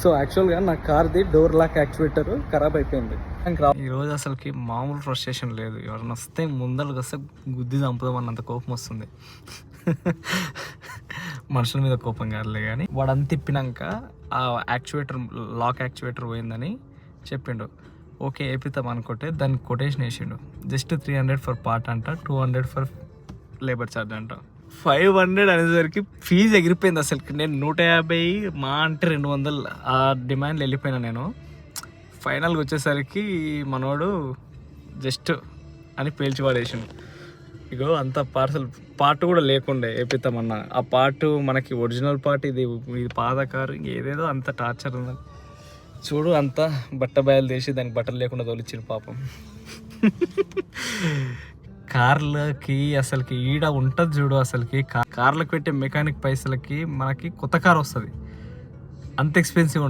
So యాక్చువల్గా నా కార్ది door lock actuator ఖరాబ్ అయిపోయింది. ఈరోజు అసలుకి మామూలు ఫ్రస్ట్రేషన్ లేదు. ఎవరైనా వస్తే ముందరకు వస్తే గుద్ది చంపుదామన్నంత కోపం వస్తుంది. మనుషుల మీద కోపం కాదులే కానీ వాడు అంత తిప్పినాక ఆ యాక్చువేటర్ లాక్ యాక్చువేటర్ పోయిందని చెప్పిండు. ఓకే వేపిద్దాం అనుకుంటే దానికి కొటేషన్ వేసిండు. జస్ట్ 300 ఫర్ పార్ట్ అంట, 200 ఫర్ లేబర్ ఛార్జ్ అంట. 500 అనేసరికి ఫీజు ఎగిరిపోయింది అసలుకి. నేను 150 మా అంటే 200 ఆ డిమాండ్లు వెళ్ళిపోయినా. నేను ఫైనల్గా వచ్చేసరికి మనోడు జస్ట్ అని పేల్చి పడేసిండు. ఇగో అంత పార్ట్ కూడా లేకుండే వేపిద్దామన్నా. ఆ పార్ట్ మనకి ఒరిజినల్ పార్ట్, ఇది పాత కారు, ఏదేదో అంత టార్చర్ ఉంది చూడు. అంతా బట్ట బయలు తీసి దానికి బట్టలు లేకుండా తోలిచ్చిండు పాపం. కార్లకి అసలుకి ఈడ ఉంటుంది చూడు. అసలుకి కార్లకు పెట్టే మెకానిక్ పైసలకి మనకి కొత్త కార్ వస్తుంది. అంత ఎక్స్పెన్సివ్